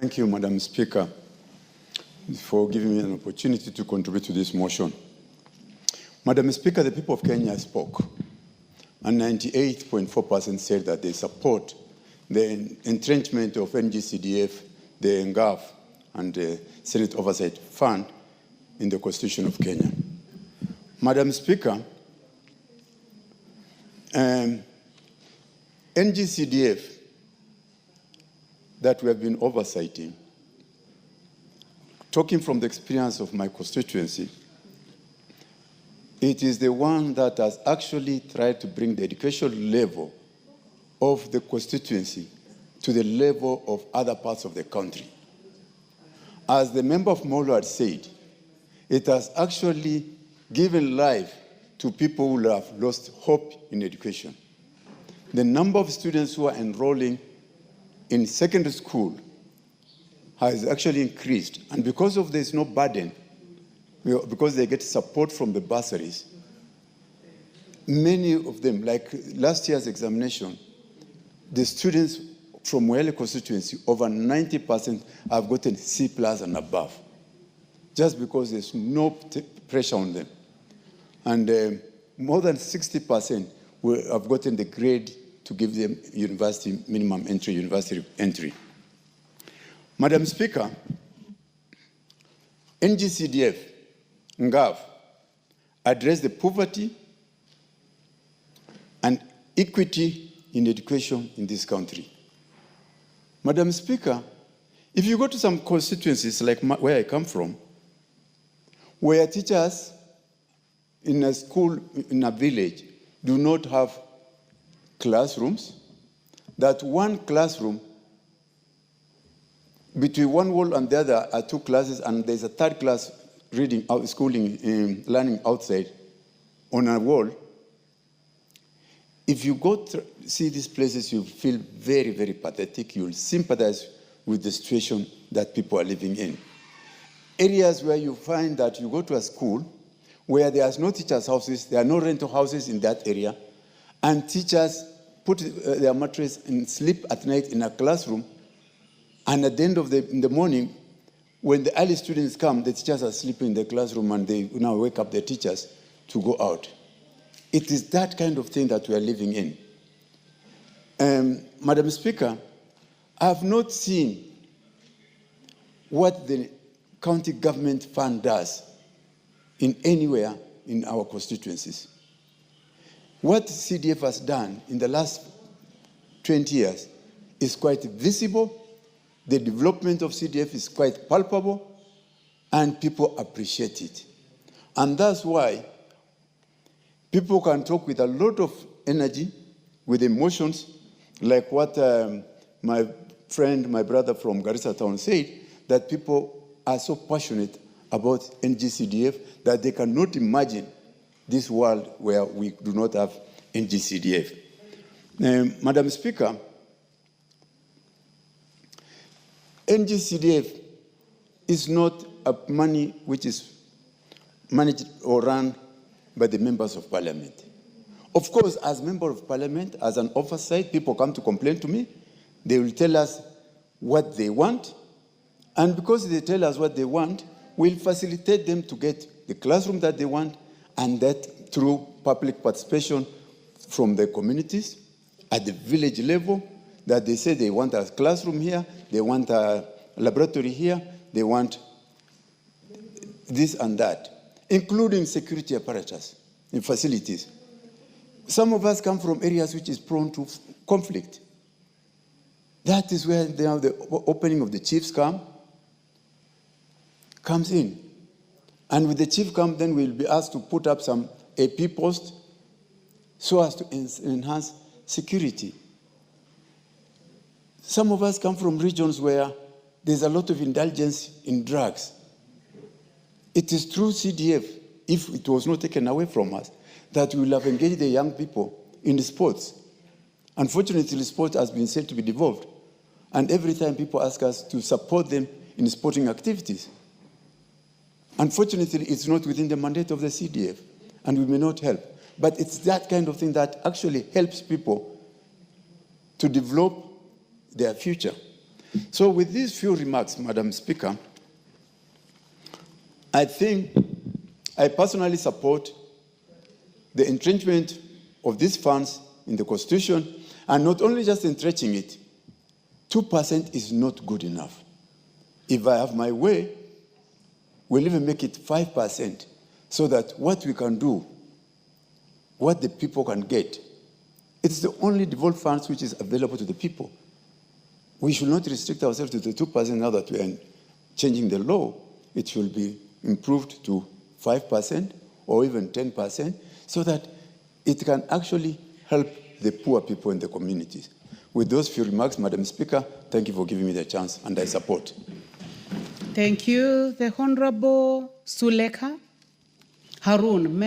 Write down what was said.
Thank you, Madam Speaker, for giving me an opportunity to contribute to this motion. Madam Speaker, the people of Kenya spoke, and 98.4% said that they support the entrenchment of NG-CDF, the NGAF, and the Senate Oversight Fund in the Constitution of Kenya. Madam Speaker, NG-CDF that we have been oversighting, talking from the experience of my constituency, it is the one that has actually tried to bring the education level of the constituency to the level of other parts of the country. As the member of Moyale had said, it has actually given life to people who have lost hope in education. The number of students who are enrolling in secondary school has actually increased. And because of there's no burden, because they get support from the bursaries, many of them, like last year's examination, the students from Moyale constituency, over 90% have gotten C+ and above, just because there's no pressure on them. And more than 60% have gotten the grade to give them university minimum entry, university entry. Madam Speaker, NG-CDF, NGAF, address the poverty and equity in education in this country. Madam Speaker, if you go to some constituencies like where I come from, where teachers in a school, in a village, do not have classrooms, that one classroom, between one wall and the other are two classes, and there's a third class reading, schooling, learning outside on a wall. If you go to see these places, you feel very, very pathetic. You'll sympathize with the situation that people are living in. Areas where you find that you go to a school where there's no teachers' houses, there are no rental houses in that area, and teachers put their mattress and sleep at night in a classroom, and at the end of the morning, when the early students come, the teachers are sleeping in the classroom, and they now wake up the teachers to go out. It is that kind of thing that we are living in. Madam Speaker, I have not seen what the county government fund does in anywhere in our constituencies. What CDF has done in the last 20 years is quite visible. The development of CDF is quite palpable, and people appreciate it. And that's why people can talk with a lot of energy, with emotions, like what my friend, my brother from Garissa town said, that people are so passionate about NG-CDF that they cannot imagine this world where we do not have NG-CDF. Madam Speaker, NG-CDF is not a money which is managed or run by the members of parliament. Of course, as member of parliament, as an oversight, people come to complain to me. They will tell us what they want, and because they tell us what they want, we'll facilitate them to get the classroom that they want, and that through public participation from the communities at the village level, that they say they want a classroom here, they want a laboratory here, they want this and that, including security apparatus in facilities. Some of us come from areas which is prone to conflict. That is where the opening of the chiefs comes in. And with the chief come, then we'll be asked to put up some AP posts so as to enhance security. Some of us come from regions where there's a lot of indulgence in drugs. It is through CDF, if it was not taken away from us, that we will have engaged the young people in sports. Unfortunately, sport has been said to be devolved. And every time people ask us to support them in sporting activities. Unfortunately, it's not within the mandate of the CDF, and we may not help. But it's that kind of thing that actually helps people to develop their future. So with these few remarks, Madam Speaker, I think I personally support the entrenchment of these funds in the Constitution, and not only just entrenching it. 2% is not good enough. If I have my way, we'll even make it 5%, so that what we can do, what the people can get, it's the only devolved funds which is available to the people. We should not restrict ourselves to the 2% now that we are changing the law. It should be improved to 5% or even 10%, so that it can actually help the poor people in the communities. With those few remarks, Madam Speaker, thank you for giving me the chance, and I support. Thank you. The Honorable Suleka Harun,